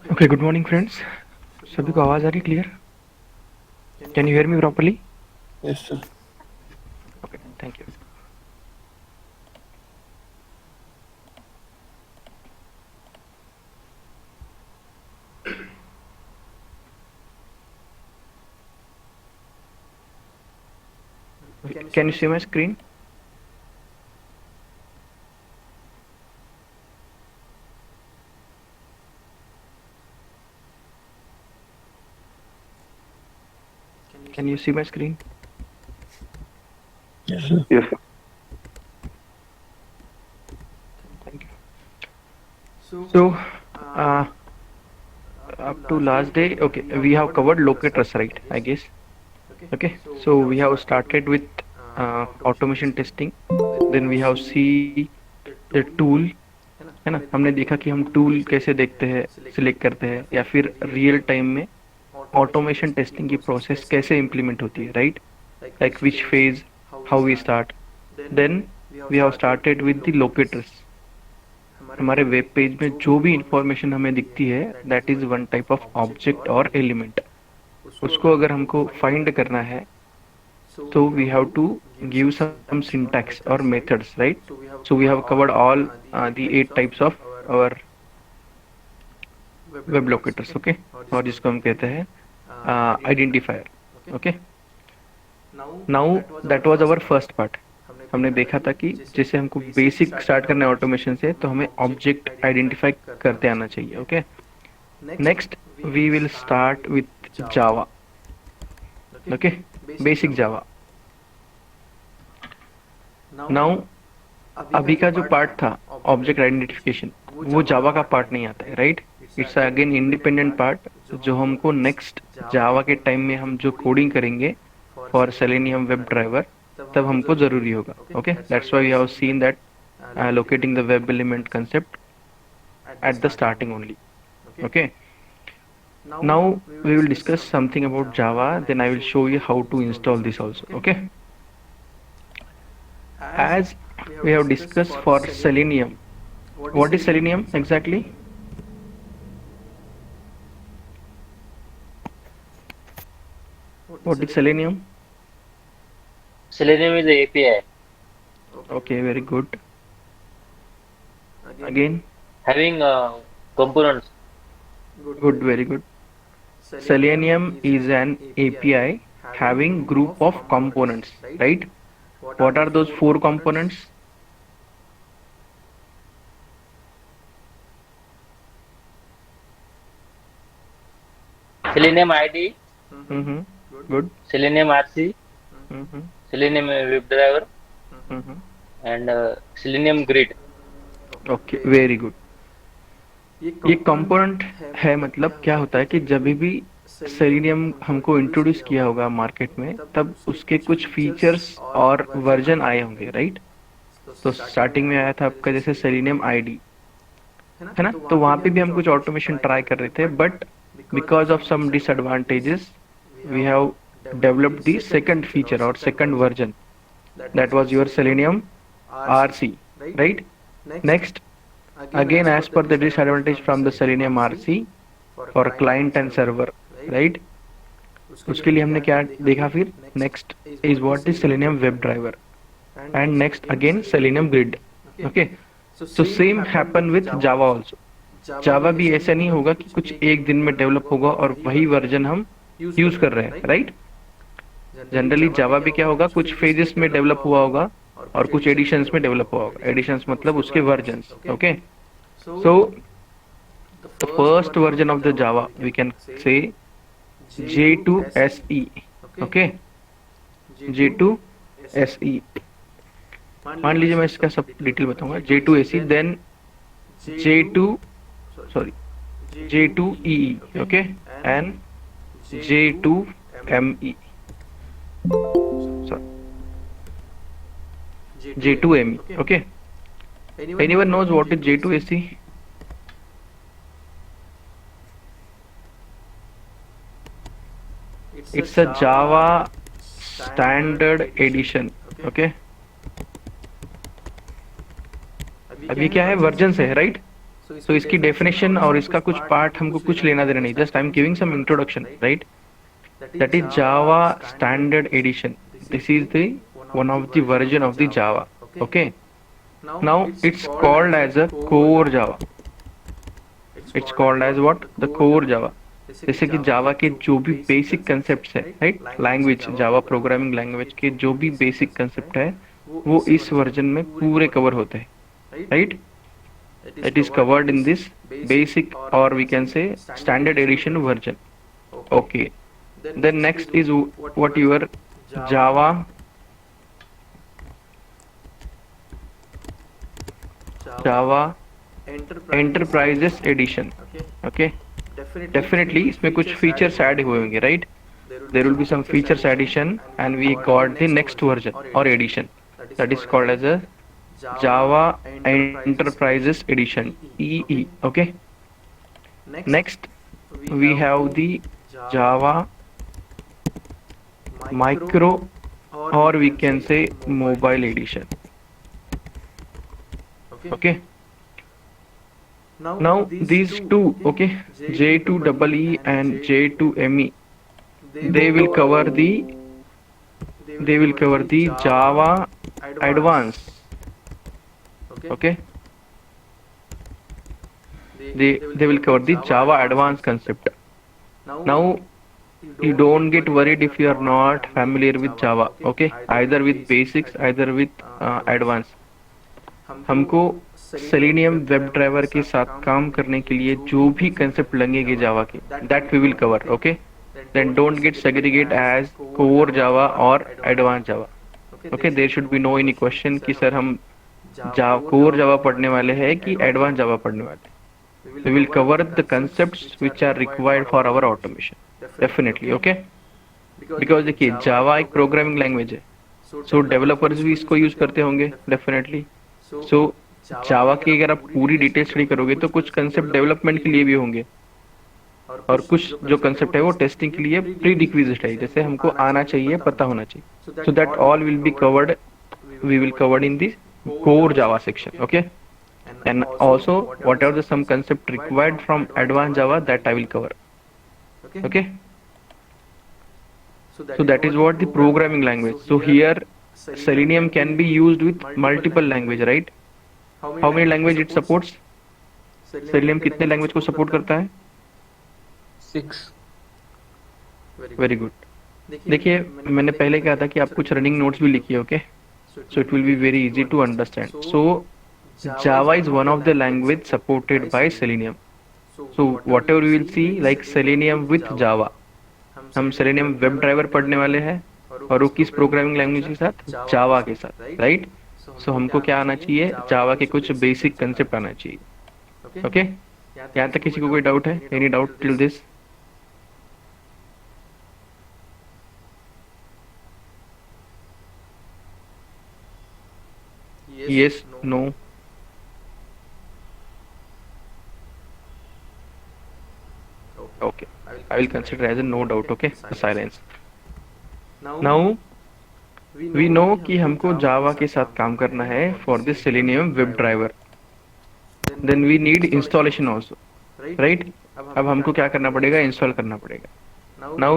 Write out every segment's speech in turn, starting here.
Okay, good morning friends. सभी को आवाज़ आ रही clear? Can you hear me properly? Yes, sir. Okay, thank you. Can you see my screen? Can you see my screen? Yes, sir. Yes, sir. Thank you. So, uh, up to last day, okay, we have covered locators, right? I guess. Okay, so we have started with automation testing. Then we have see the tool, है ना? हमने देखा कि हम tool कैसे देखते हैं, select करते हैं, या फिर रियल टाइम में ऑटोमेशन टेस्टिंग की प्रोसेस कैसे इम्प्लीमेंट होती है, right? Like which phase, how we start. Then we have started with the locators. हमारे वेब पेज में जो भी इंफॉर्मेशन हमें दिखती है, that is one type of object और एलिमेंट। उसको अगर हमको फाइंड करना है, so we have to give some syntax or methods, right? So we have covered all the 8 types of our web locators, okay? और जिसको हम कहते हैं identifier, okay? Now that was our first part. हमने देखा था कि जैसे हमको बेसिक स्टार्ट करना है ऑटोमेशन से, तो हमें ऑब्जेक्ट आइडेंटिफाई करते आना चाहिए, okay? Next we will start with Java, okay? Basic Java. Now अभी का जो पार्ट था ऑब्जेक्ट आइडेंटिफिकेशन, वो जावा का पार्ट नहीं आता है, right? It's again independent part, जो हमको नेक्स्ट जावा के टाइम में हम जो कोडिंग करेंगे फॉर सेलेनियम वेब ड्राइवर, तब हमको जरूरी होगा, okay? That's why we have seen that locating the web element concept at the starting only, okay? Now we will discuss something about Java, then I will show you how to install this also, okay? As we have discussed for Selenium, what is Selenium exactly? What is Selenium? Selenium is the API Okay, very good. Again, having components. good, very good. Selenium is an API having group of components, right? What are those 4 components? Selenium ID, Mm-hmm. Good. Selenium RC, Mm-hmm. Selenium WebDriver, Mm-hmm. and Selenium Grid. Okay, very good. ये component है, मतलब क्या होता है कि जब भी selenium हमको इंट्रोड्यूस किया होगा मार्केट में, तब उसके कुछ फीचर्स और वर्जन आए होंगे, राइट? तो स्टार्टिंग में आया था आपका जैसे सेलेनियम आईडी, है ना? तो वहाँ पे भी हम कुछ ऑटोमेशन ट्राई कर रहे थे, but because of some disadvantages we have developed the second feature और second version, that was your Selenium RC, right? Next, again as per the disadvantage from the Selenium RC for client and server, right? उसके लिए हमने क्या देखा फिर? Next is what is Selenium web driver, and next again Selenium Grid, okay? So same happen with Java also. Java भी ऐसा नहीं होगा कि कुछ एक दिन में डेवलप होगा और वही वर्जन हम यूज कर रहे हैं, राइट? जनरली जावा भी क्या होगा, कुछ फेजेस में डेवलप हुआ होगा और कुछ एडिशंस में डेवलप हुआ होगा। एडिशंस मतलब उसके versions, okay? So the first version of the Java we can say J2SE, okay? J2SE, मान लीजिए मैं इसका सब डिटेल बताऊंगा। J2SE, then J2, sorry, J2EE, okay, and J2ME, sorry, J2ME, okay? Anyone knows what is J2SE? It's a Java standard edition, okay? अब ये क्या है? वर्जन से है, राइट? सो इसकी डेफिनेशन और इसका कुछ पार्ट हमको कुछ लेना देना नहीं, just I am giving some introduction, right? That is Java Standard Edition. This is the one of the version of the Java. Okay. Now it's called as a core Java. It's called as what? The core Java. जैसे कि जावा के जो भी basic concept है, right, language, जावा programming language के जो भी basic concept है वो इस वर्जन में पूरे कवर होते हैं, right? It is covered in this basic और we can say standard edition version. Okay. Then next is what your Java Enterprises Edition. Okay. Definitely इसमें कुछ features add हुए होंगे, right? There will be some features addition and we got the next version or edition that is called as a Java Enterprises Edition, EE. Okay. Next we have the Java Micro or we can say Mobile Edition. Okay. Now these two, okay, J2EE and J2ME, they will cover the Java Advanced. Okay. They will cover the Java Advanced concept. Now you don't get worried if you are not familiar with Java. Okay, either with basics, either with advanced. हमको Selenium web driver के साथ काम करने के लिए जो भी concept लगेंगे जावा के, that we will cover. Okay, then don't get segregate as core Java or advanced Java. Okay, there should be no any question कि सर हम core Java पढ़ने वाले हैं कि advanced Java पढ़ने वाले. We will cover the concepts which are required for our automation. Definitely. Okay. Because देखिए जावा एक प्रोग्रामिंग लैंग्वेज है, सो डेवलपर्स भी इसको यूज करते होंगे डेफिनेटली. सो जावा की अगर आप पूरी डिटेल स्टडी करोगे तो कुछ कंसेप्ट डेवलपमेंट के लिए भी होंगे और कुछ जो कंसेप्ट है वो टेस्टिंग के लिए प्री रिक्विजिट है, जैसे हमको आना चाहिए, पता होना चाहिए. So that all will be covered, we will covered in this core Java section. Okay. And also whatever the some concept required from advanced Java, that I will cover. Okay. So that is what the programming language. So here Selenium can be used with multiple language, right? How many language it supports? Selenium कितने language को support करता है? 6. Very good. देखिए मैंने पहले कहा था कि आप कुछ रनिंग नोट्स भी लिखिए. Okay. So it will be very easy to understand. So Java is one of the language supported by Selenium. So whatever we will see like Selenium with Java, हम Selenium वेब ड्राइवर पढ़ने वाले हैं और वो किस programming language के साथ? जावा के साथ, राइट? सो हमको क्या आना चाहिए? जावा के कुछ बेसिक कंसेप्ट आना चाहिए. ओके. यहाँ तक किसी को कोई डाउट है? Any doubt till this? Yes, no. Okay, I will consider as a no doubt. Okay, the silence. Now we know कि हमको जावा के साथ काम करना है for this Selenium web driver. Then we need installation also, right? अब हमको क्या करना पड़ेगा? इंस्टॉल करना पड़ेगा. Now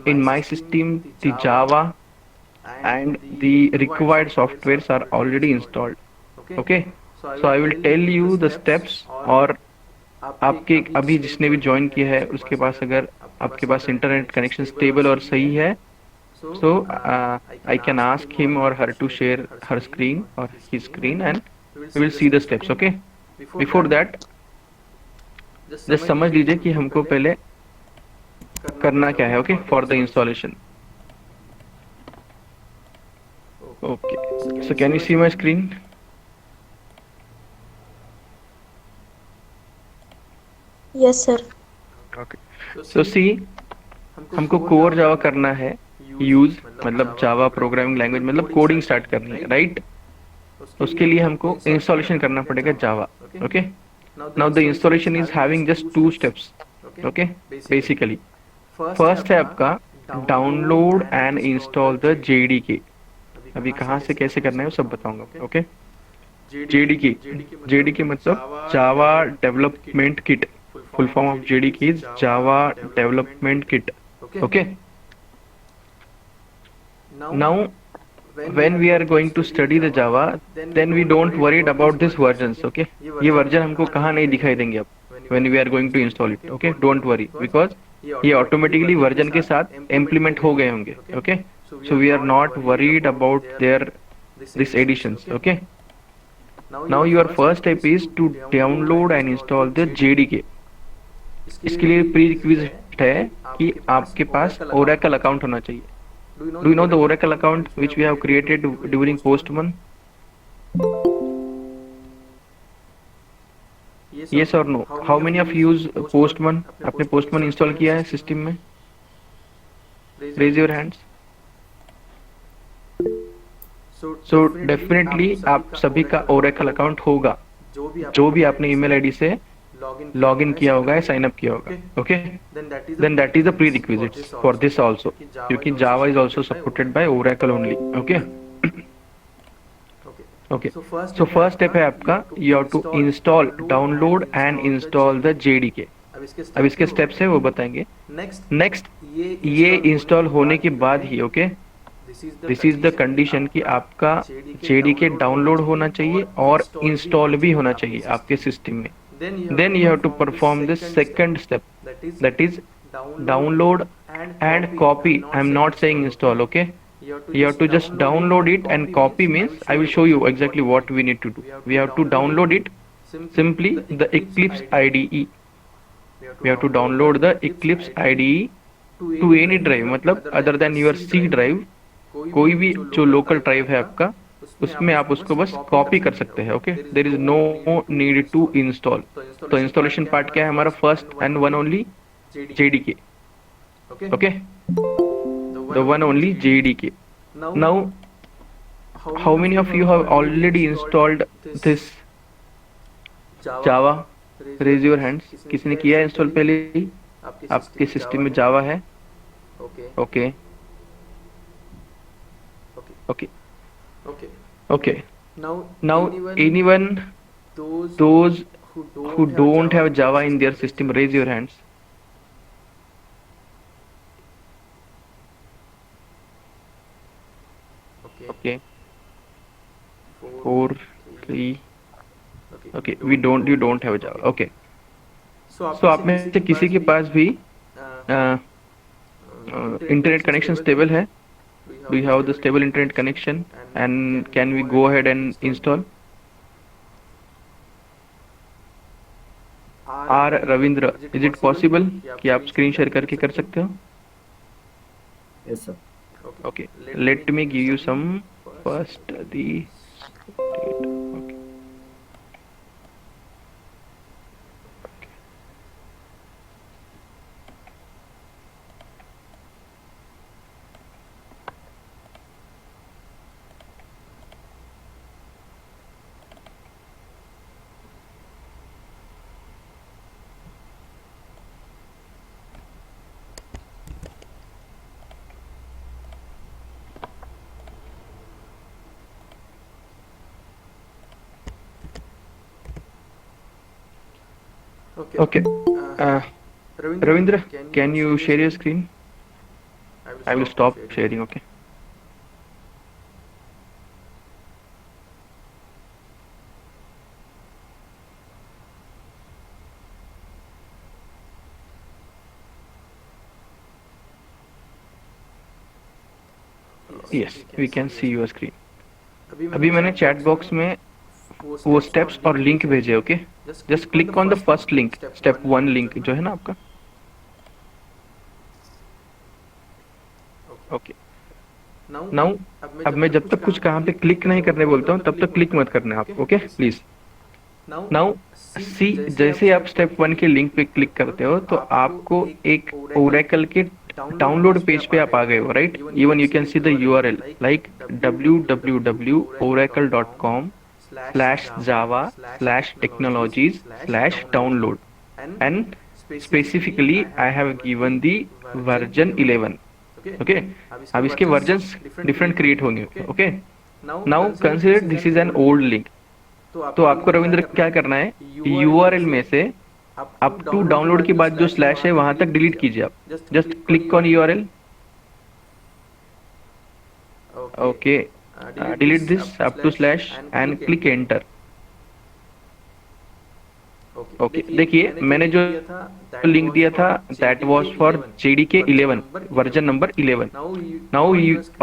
in my system the Java and the required softwares are already installed. Okay, so I will tell you the steps. और आपके अभी जिसने भी ज्वाइन किया है उसके पास अगर आपके पास इंटरनेट कनेक्शन स्टेबल और सही है, so I can ask him और her to share her screen और his screen and we will see the steps. Okay. Before that just समझ लीजिए कि हमको पहले करना क्या है. Okay, for the installation. Okay, so can you see my screen? Yes sir. Okay. So see, हमको कोर जावा करना है यूज, मतलब जावा प्रोग्रामिंग लैंग्वेज, मतलब कोडिंग स्टार्ट करनी है, राइट? उसके लिए हमको इंस्टॉलेशन करना पड़ेगा Java. Okay. Now the installation is having just 2 steps. Okay. Basically first है आपका download and install the JDK. अभी कहाँ से कैसे करना है वो सब बताऊंगा. ओके. JDK. JDK मतलब Java Development Kit. Full form of JDK is Java Development Kit. Okay. Now, when we are going to study the Java, then we don't worried about this versions. Okay. ये version हमको कहाँ नहीं दिखाई देंगे अब when we are going to install it. Okay. Don't worry because ये automatically version के साथ इम्प्लीमेंट हो गए होंगे. Okay. So we are not worried about their this additions. Okay. Now your first step is to download and install the JDK. इसके लिए pre requisite है कि आपके पास Oracle अकाउंट होना चाहिए. Do you know the Oracle account which we have created during Postman? Yes or no? How many of you use Postman? आपने Postman install किया है सिस्टम में? Raise your hands. So definitely आप सभी का Oracle account होगा जो भी आपने ईमेल आईडी से लॉग इन किया होगा या साइन अप किया होगा. Okay. Then that is the prerequisites for this also क्योंकि Java is also supported by Oracle only. Okay. Okay. So first step है आपका you have to install download and install the JDK. अब इसके steps है वो बताएंगे. Next ये install होने के बाद ही okay this is the condition कि आपका जेडीके डाउनलोड होना चाहिए और इंस्टॉल भी होना चाहिए आपके सिस्टम में. Then you have to perform the second step, that is download and copy. I am not saying install. Okay. You have to just download it and copy means I will show you exactly what we need to do. We have to download it simply the Eclipse IDE. We have to download the Eclipse IDE to any drive. मतलब other than your C drive, कोई भी जो local drive है आपका उसमें आप उसको बस कॉपी कर सकते हैं. Okay. There is no need to install. तो इंस्टॉलेशन पार्ट क्या है हमारा? First and one only JDK. Okay. The one only JDK. Now how many of you have already installed this Java? Raise your hands. किसी ने किया install पहले ही? आपके system में जावा है? Okay. Okay. Okay. Now anyone those who don't have Java in their system, raise your hands. Okay. 4, 3. Okay. You don't have Java. Okay. So आप में से किसी के पास भी इंटरनेट कनेक्शन स्टेबल है? Do you have the stable internet connection and can we go ahead and install? R Ravindra, is it possible कि आप screen share करके कर सकते हो? Yes sir. Okay, let me give you some first the okay. Okay. Ravindra, can you share your screen? I will stop sharing. Okay. Yes, we can see your screen. अभी मैंने chat box में वो steps और link भेजे. Okay. Just click on the first link, step 1 link जो है ना आपका. ओके. नाउ अब मैं जब तक कुछ कहाँ पे क्लिक नहीं करने बोलता हूँ तब तक क्लिक मत करना आप. Okay please. नाउ सी जैसे आप स्टेप 1 के लिंक पे क्लिक करते हो तो आपको एक ओरेकल के डाउनलोड पेज पे आप आ गए हो. Right. Even you can see the URL like www.oracle.com/java/technologies/download and specifically I have given the version 11. Okay. अब इसके वर्जन्स डिफरेंट क्रिएट होंगे. Okay. Now consider this is an old link. तो आपको रविंद्र क्या करना है, यूआरएल में से अप टू डाउनलोड के बाद जो स्लैश है वहां तक डिलीट कीजिए आप। Just click on URL, okay, delete this up to slash and click enter. Okay, देखिए मैंने जो लिंक दिया था that was for JDK 11 version number 11। Now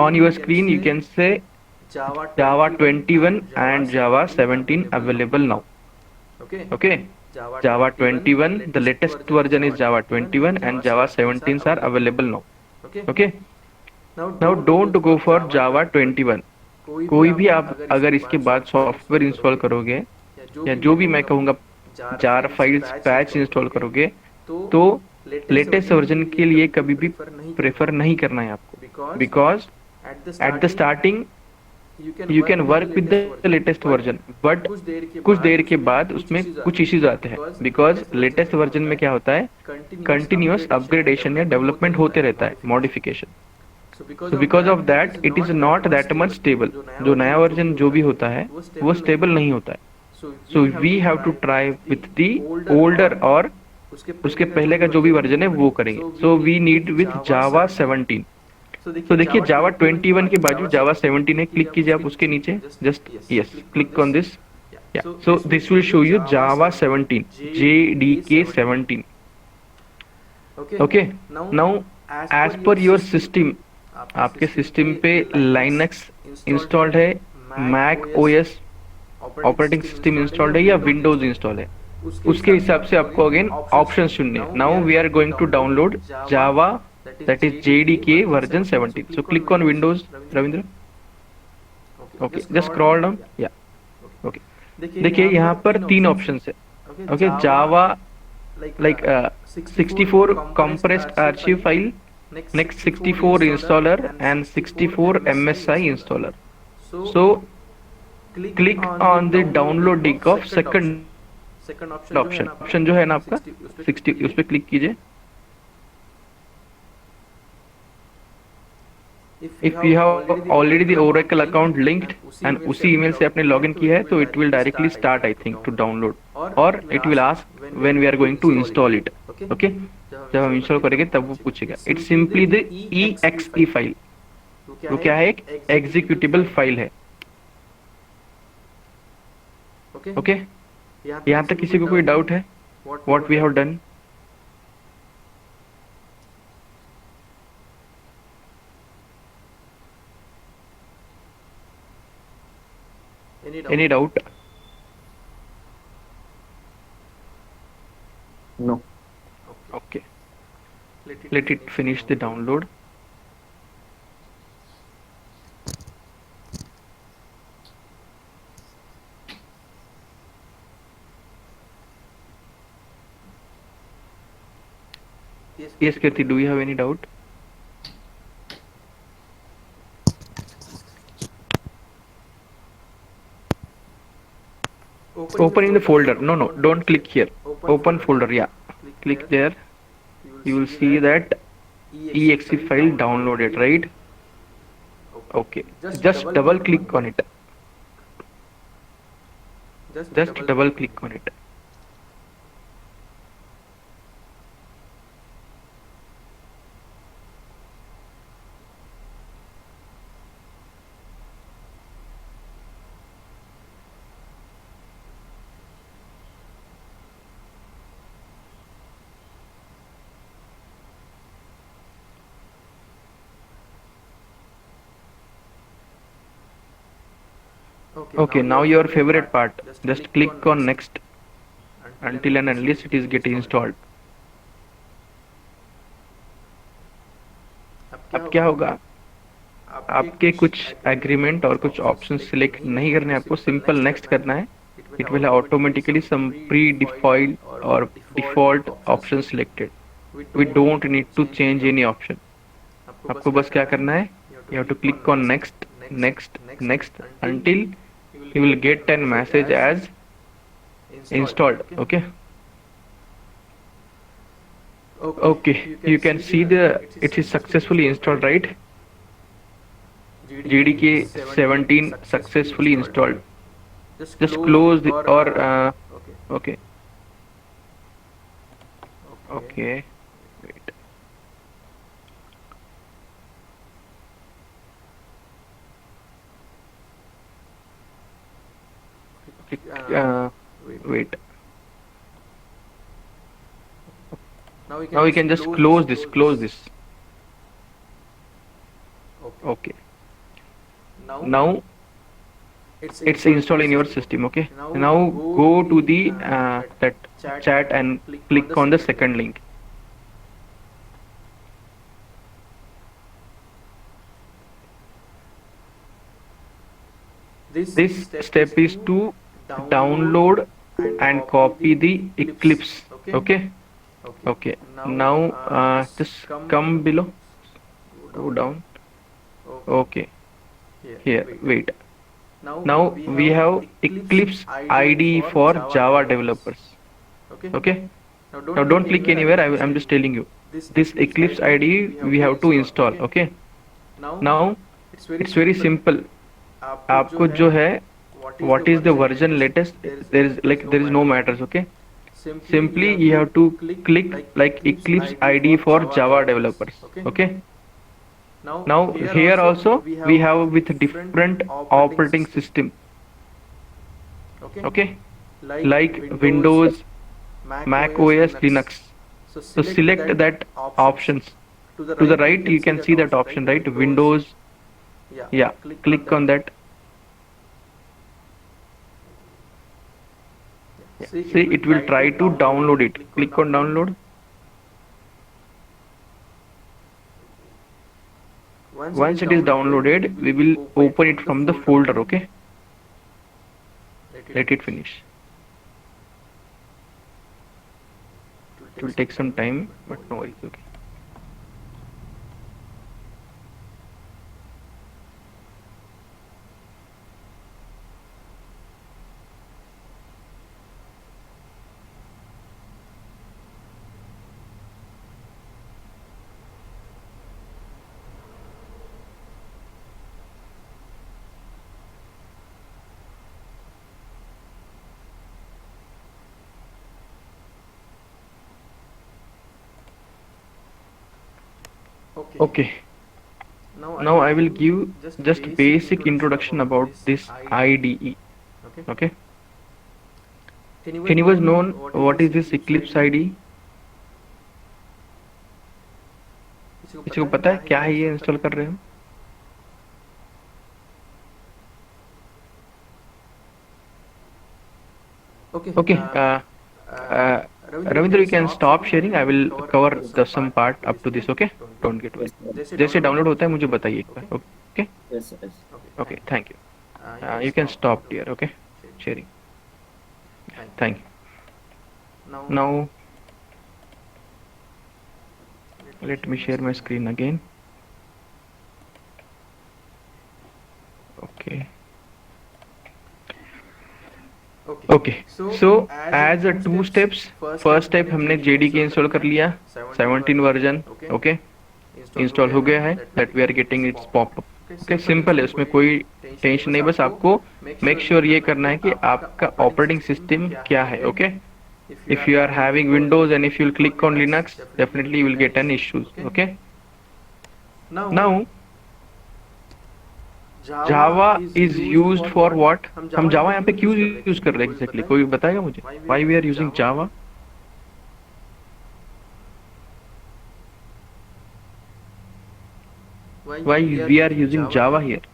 on your screen you can see Java 21 and Java 17 available now. Okay, Java 21, the latest version is Java 21 and Java 17 are available now. Okay, now don't go for Java 21. कोई भी आप अगर इसके बाद software install करोगे या जो भी मैं कहूँगा जार फाइल्स पैच इंस्टॉल करोगे तो लेटेस्ट वर्जन के लिए कभी भी प्रेफर नहीं करना है आपको, because at the starting you can work with the latest version, but कुछ देर के बाद उसमें कुछ इश्यूज आते हैं, बिकॉज लेटेस्ट वर्जन में क्या होता है, कंटिन्यूअस अपग्रेडेशन या डेवलपमेंट होते रहता है, modification. So because of that it is not that much stable. जो नया वर्जन जो भी होता है वो स्टेबल नहीं होता है। So we have to try with the older, और उसके पहले का जो भी वर्जन है वो करेंगे। सो वी नीड विथ जावा 17। तो देखिए जावा 21 के बाजू जावा 17 है, क्लिक कीजिए आप उसके नीचे, just yes, click on this. So this will show you Java 17, JDK 17। Okay, now as per your system, आपके सिस्टम पे लाइनक्स इंस्टॉल्ड है, Mac OS operating system installed है या विंडोज इंस्टॉल है, उसके हिसाब से आपको अगेन ऑप्शन चुनने। Now we are going to download Java that is JDK version 17. So click on Windows, Ravindra. Okay, just scroll down. Yeah. Okay. देखिए यहाँ पर तीन ऑप्शंस है। Okay, Java like 64 compressed archive file, next 64 installer and 64 MSI installer. So click on the download link of second option। Option जो है ना आपका 60, उस पर क्लिक कीजिए। If you have already the Oracle account linked and उसी email से आपने login किया है तो it will directly start I think to download, or it will ask when we are going to install it. Okay, जब हम install करेंगे तब वो पूछेगा। It's simply the exe file. वो क्या है, एक एग्जीक्यूटेबल फाइल है। ओके, यहाँ तक किसी को कोई डाउट है? What we have done? Any doubt? No. Okay. Let it finish the download. Yes, Kirti, do you have any doubt? Open in the folder. No, don't click here. Open folder. Yeah, click there. You will see that exe file downloaded, right? Okay, just double click on it. Just double click on it. Okay, now your favorite part. Just click on next until and unless it is getting installed. अब क्या होगा, आपके कुछ agreement और कुछ option select नहीं करने, आपको सिंपल नेक्स्ट करना है। It will automatically some pre default और default option selected. We don't need to change any option. आपको बस क्या करना है, you have to click on next next next until you will get a message as installed. Okay, you can see it is successfully installed, right? JDK 17 successfully installed. just close the, or okay, okay, wait, click, wait. Now we can just close this. Okay. Now it's installed in your system. Okay. Now go to the that chat and click on the second link. This step is to download and copy the Eclipse. Okay. Okay. Now just come below. Go down. Okay. Here. Wait. Now we have Eclipse IDE for Java developers. Okay. Now don't click anywhere. I'm just telling you. This Eclipse IDE we have to install. Okay. Now it's very simple. आपको जो है what is the version latest, there is no matters. Okay, simply you have to click like Eclipse IDE for Java developers. Okay, now here also we have with different operating system. Okay, like Windows, Mac OS, Linux. So select that options. To the right you can see that option, right? Windows. Yeah, click on that. See, it will try to download it. Click on download. Once it is downloaded, we will open it from the folder. Okay, let it finish. It will take some time, but no worries. Okay. Okay. Now I will give just basic introduction about this IDE. Okay. Anyone know what is this Eclipse IDE? किसी को पता है क्या है ये install कर रहे हैं हम? Okay. Ravindra, you can stop sharing. I will cover some part up to this. Okay. Don't get worried. जैसे डाउनलोड होता है मुझे बताइए एक बार. Okay. Yes, yes. Okay. Thank you. You can stop here. Okay. Sharing. Thank you. Now let me share my screen again. Okay. Okay. So as a two steps, first step हमने JDK install कर लिया, 17 version. Okay. Install हो गया है. That we are getting its pop-up. Okay. Simple है, उसमें कोई tension नहीं. बस आपको मेक श्योर ये करना है कि आपका ऑपरेटिंग सिस्टम क्या है. Okay. If you are having Windows and if you click on Linux, definitely you will get an issues. Okay. Now Java is used for what? हम Java यहाँ पे क्यों यूज कर रहे हैं exactly? कोई बताएगा मुझे? Why we are using Java? Why we are using Java here?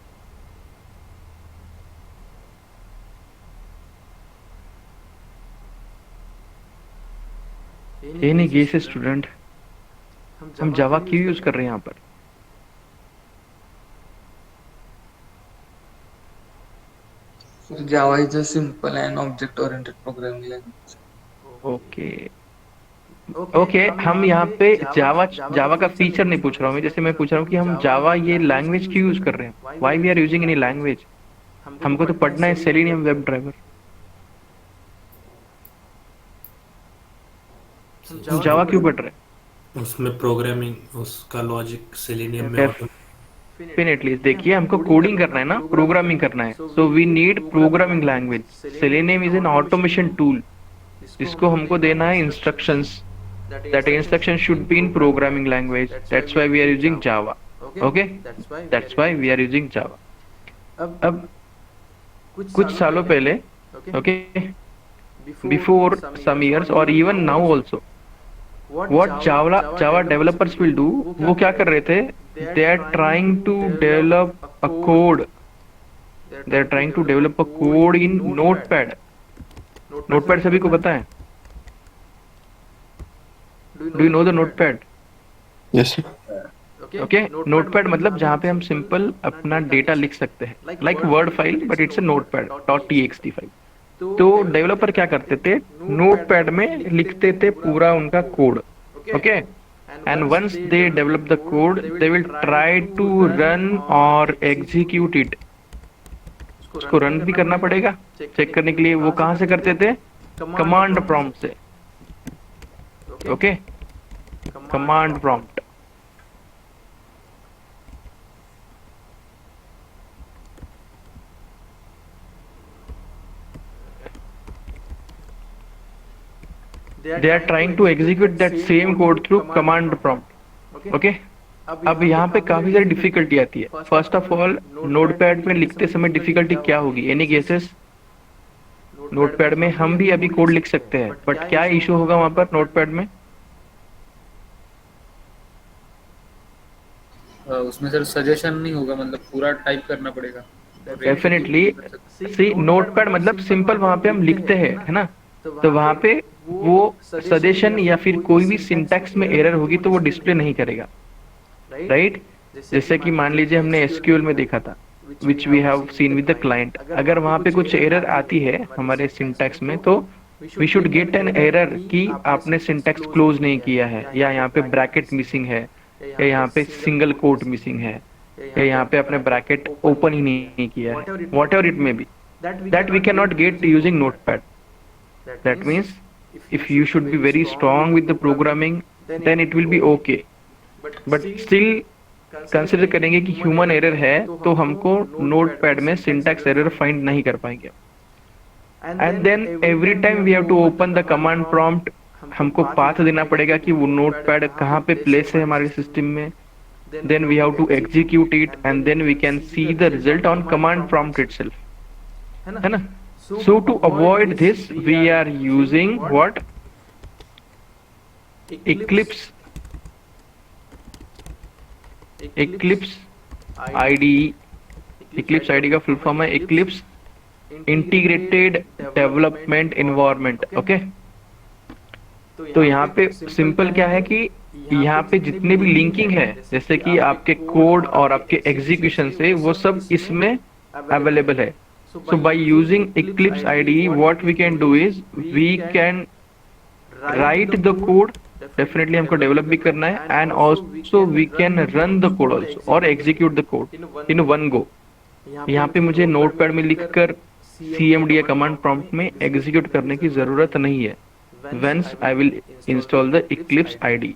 नहीं गेस स्टूडेंट, हम जावा क्यों यूज कर रहे हैं यहाँ पर? Java is a simple and object-oriented programming language. Okay okay, हम यहाँ पे जावा का फीचर नहीं पूछ रहा हूँ मैं. जैसे मैं पूछ रहा हूँ कि हम जावा ये लैंग्वेज क्यों यूज कर रहे हैं. Why we are using any language? हमको तो पढ़ना है सेलेनियम वेब ड्राइवर. जावा क्यों पढ़ रहे हैं? उसमें प्रोग्रामिंग, उसका लॉजिक सेलेनियम में डेफिनेटली देखिए, हमको कोडिंग करना है ना, प्रोग्रामिंग करना है, so we need programming language. Selenium is an automation tool जिसको हमको देना है instructions. That instruction should be in programming language, that's why we are using Java. Okay, that's why we are using Java. अब कुछ सालों पहले, okay, before some years और even now also, what Java developers will do, वो क्या कर रहे थे, they are trying to develop a code, they are trying to develop a code in Notepad. Notepad सभी को पता है? Do you know the Notepad? Yes sir. Okay, Notepad मतलब जहाँ पे हम सिंपल अपना डेटा लिख सकते हैं, like word file, but it's a Notepad .txt file. तो डेवलपर क्या करते थे, नोटपैड में लिखते थे पूरा उनका code. Okay, and once they develop the code, they will try to run और एग्जीक्यूट इट। उसको रन भी करना पड़ेगा चेक करने के लिए। वो कहाँ से करते थे? कमांड प्रॉम्प्ट से। Okay, command prompt. they are trying to execute that same code through command prompt। okay, अब यहाँ पे काफी सारी डिफिकल्टी आती है। फर्स्ट ऑफ ऑल, नोटपैड में लिखते समय डिफिकल्टी क्या होगी? Any guesses? नोटपैड में हम भी अभी कोड लिख सकते हैं, बट क्या इशू होगा वहां पर नोटपैड में? उसमें सर सजेशन नहीं होगा, मतलब पूरा टाइप करना पड़ेगा। डेफिनेटली। सी, नोटपैड मतलब सिंपल वहां पे हम लिखते हैं, है ना, तो वहां पे वो सजेशन या फिर कोई भी सिंटैक्स में एरर होगी तो वो डिस्प्ले नहीं करेगा, राइट? जैसे कि मान लीजिए हमने एसक्यूएल में देखा था, which we have seen with the client. अगर वहां पे कुछ एरर आती है हमारे सिंटैक्स में, तो we should get an error कि आपने सिंटैक्स क्लोज नहीं किया है, या यहाँ पे ब्रैकेट मिसिंग है, या यहाँ पे सिंगल कोट मिसिंग है, या यहाँ पे आपने ब्रैकेट ओपन ही नहीं किया है, whatever it may be, that we can not get using Notepad. That means if you should be very strong with the programming, then it will be okay, but still consider करेंगे कि human error है, तो हमको notepad में syntax error find नहीं कर पाएंगे। And then every time we have to open the command prompt. हमको पाथ देना पड़ेगा कि वो नोटपैड कहाँ पे प्लेस है हमारे सिस्टम में। Then we have to execute it, and then we can see the result on command prompt itself, है ना? So to avoid this, we are using what? Eclipse IDE। Eclipse IDE का full form है Eclipse integrated development environment. Okay, तो यहाँ पे simple क्या है कि यहाँ पे जितने भी लिंकिंग है, जैसे कि आपके कोड और आपके एग्जीक्यूशन से, वो सब इसमें अवेलेबल है। So by using Eclipse IDE, what we can do is we can write the code, definitely हमको डेवलप भी करना है, and also we can run the code also or execute the code in one go। यहाँ पे मुझे notepad में लिखकर CMD या कमांड प्रॉम्प्ट में एग्जीक्यूट करने की जरूरत नहीं है। Once I will install the Eclipse IDE।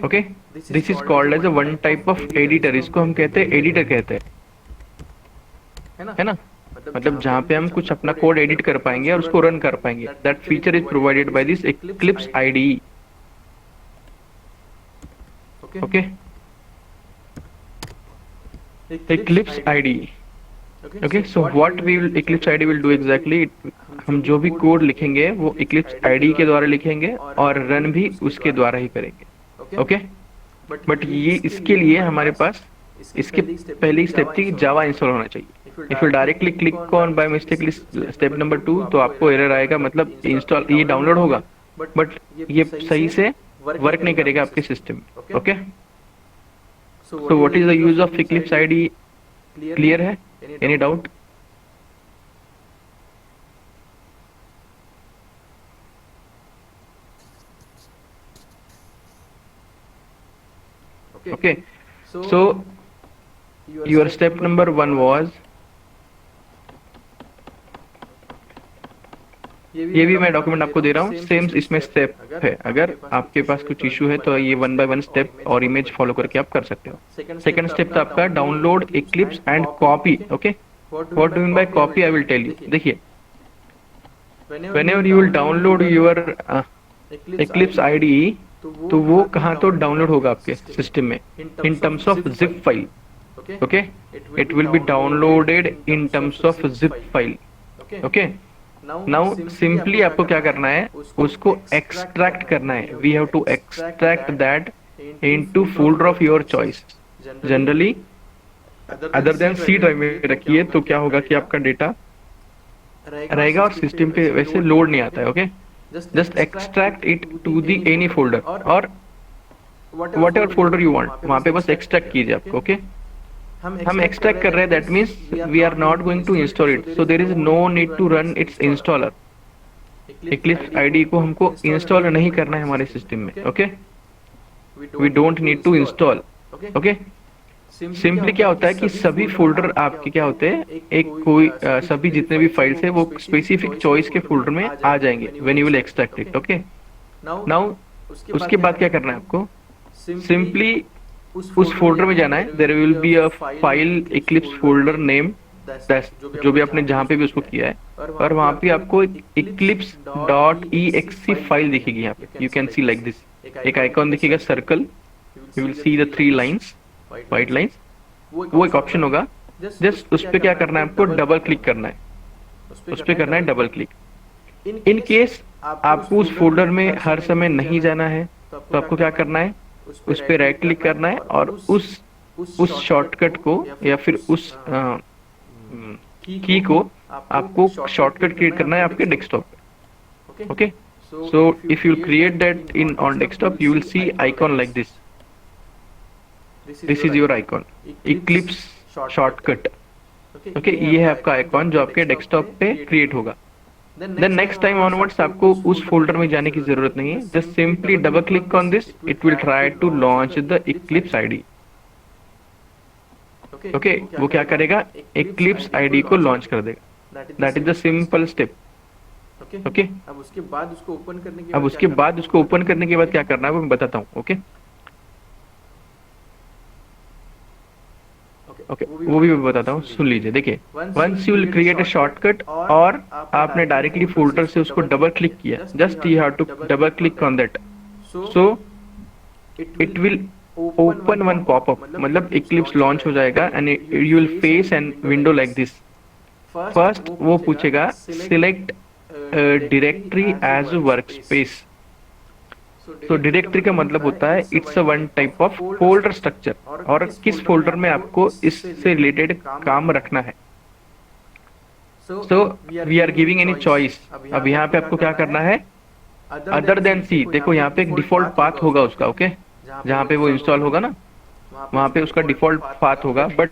Okay, this is called as a one type of editor। इसको हम कहते हैं एडिटर कहते हैं, है ना? मतलब जहाँ पे हम कुछ अपना कोड एडिट कर पाएंगे और उसको रन कर पाएंगे। That feature is provided by this Eclipse IDE। Okay, Eclipse IDE। Okay, so what we will Eclipse IDE will do exactly, हम जो भी कोड लिखेंगे वो Eclipse IDE के द्वारा लिखेंगे और रन भी उसके द्वारा ही करेंगे। ओके, बट ये इसके लिए हमारे पास इसके पहली स्टेप थी जावा इंस्टॉल होना चाहिए। If you directly click on by mistakely step number 2, तो आपको एरर आएगा, मतलब इंस्टॉल ये डाउनलोड होगा बट ये सही से वर्क नहीं करेगा आपके सिस्टम में। Okay, so what is the use of Eclipse IDE? Clear है? Any doubt? Okay, so your step number 1 was ये भी मैं डॉक्यूमेंट आपको दे रहा हूँ, सेम इसमें स्टेप है। अगर आपके पास कुछ इशू है तो ये 1 बाय 1 स्टेप और इमेज फॉलो करके आप कर सकते हो। सेकंड स्टेप था आपका download Eclipse and copy. Okay, what do mean by copy, I will tell you. देखिए, whenever you will download your Eclipse IDE, तो वो कहाँ तो डाउनलोड होगा आपके सिस्टम में, in terms of zip file. Okay, it will be downloaded in terms of zip file. Okay, now simply आपको क्या करना है, उसको एक्सट्रैक्ट करना है। We have to extract that into folder of your choice. Generally other than C drive में रखिए तो क्या होगा कि आपका डेटा रहेगा और सिस्टम पे वैसे लोड नहीं आता है। Okay, just extract it to the any folder और whatever folder you want, वहां पे बस एक्सट्रैक्ट कीजिए आपको। ओके, हम एक्सट्रैक्ट कर रहे हैं, that means we are not going to install it, so there is no need to run its installer. Eclipse IDE को हमको इंस्टॉल नहीं करना है हमारे सिस्टम में। Okay, we don't need to install. Okay, simply क्या होता है कि सभी फोल्डर आपके क्या होते हैं, एक कोई सभी जितने भी फाइल्स है वो स्पेसिफिक चॉइस के फोल्डर में आ जाएंगे when you will extract it. Okay, now उसके बाद क्या करना है आपको, सिंपली उस फोल्डर में जाना है। There will be a file Eclipse folder name, जो भी आपने जहां पे भी उसको किया है, और वहां पे आपको eclipse.exe फाइल दिखेगी। यहाँ पे you can C like this, एक आइकॉन दिखेगा circle, you will see the 3 lines, white lines, वो एक ऑप्शन होगा। जस्ट उस पे क्या करना है, आपको डबल क्लिक करना है, उस पे करना है डबल क्लिक। इन केस आपको उस फोल्डर में हर समय नहीं जाना है तो आपको क्या करना है, उस पे राइट क्लिक करना है और उस शॉर्टकट को या फिर उस की को आपको शॉर्टकट क्रिएट करना है आपके डेस्कटॉप पे। Okay, so if you create that in on desktop you will see icon like this. This is your icon, Eclipse shortcut. Okay, ये है आपका आइकॉन जो आपके डेस्कटॉप पे क्रिएट होगा। देन नेक्स्ट टाइम ऑनवर्ड्स आपको उस फोल्डर में जाने की जरूरत नहीं है, just simply double click on this, it will try to launch the Eclipse IDE। Okay, वो क्या करेगा, इक्लिप्स IDE को लॉन्च कर देगा। That is the simple step. Okay, अब उसके बाद उसको ओपन करने के बाद क्या करना है वो मैं बताता हूँ। ओके, वो भी मैं बताता हूँ, सुन लीजिए। देखिए, once you will create a shortcut और आपने डायरेक्टली फोल्डर से उसको डबल क्लिक किया, just you have to double click on that, so it will open one popup, मतलब इक्लिप्स लॉन्च हो जाएगा and you will face an window like this. First वो पूछेगा select directory as work space. तो directory का मतलब होता है it's a one type of folder structure, और किस फोल्डर में आपको इससे रिलेटेड काम रखना है। So we are giving any choice. अब यहाँ पे आपको क्या करना है, अदर देन सी, देखो यहाँ पे एक डिफॉल्ट पाथ होगा उसका। ओके, जहाँ पे वो इंस्टॉल होगा ना, वहां पे उसका डिफॉल्ट पाथ होगा, but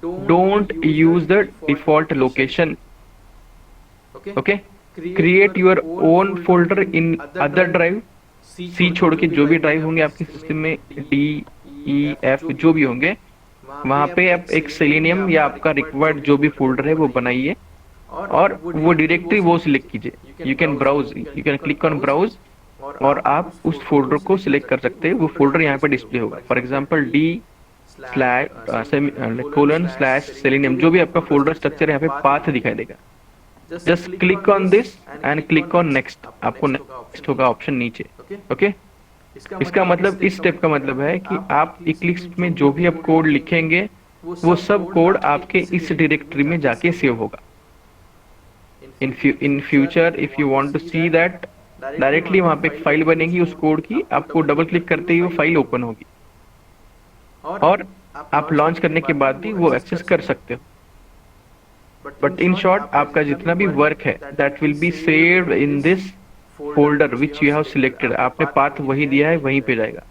don't use the default location. Okay, create your own folder in other drive. C छोड़ के जो भी ड्राइव होंगे आपके सिस्टम में, DEF जो भी होंगे, वहां पे आप एक सेलेनियम या आपका रिक्वायर्ड जो भी फोल्डर है वो बनाइए और वो डायरेक्टरी वो सिलेक्ट कीजिए। You can browse, you can click on browse और आप उस फोल्डर को सिलेक्ट कर सकते हैं। वो फोल्डर यहाँ पे डिस्प्ले होगा। फॉर एग्जाम्पल D/:selenium, जो भी आपका फोल्डर स्ट्रक्चर यहाँ पे पाथ दिखाई देगा। Just click on this and click on next, आपको नेक्स्ट होगा ऑप्शन नीचे। ओके, इसका मतलब, इस स्टेप का मतलब है कि आप इक्लिप्स में जो भी आप कोड लिखेंगे वो सब कोड आपके इस डायरेक्टरी में जाके सेव होगा। In future if you want to see that, directly वहां पे एक फाइल बनेगी उस कोड की, आपको डबल क्लिक करते ही वो फाइल ओपन होगी और आप लॉन्च करने के बाद भी वो एक्सेस कर सकते हो। बट इन शॉर्ट, आपका जितना भी वर्क है that will be saved in this folder which you have selected. आपने पाथ वही दिया है, वहीं पे जाएगा।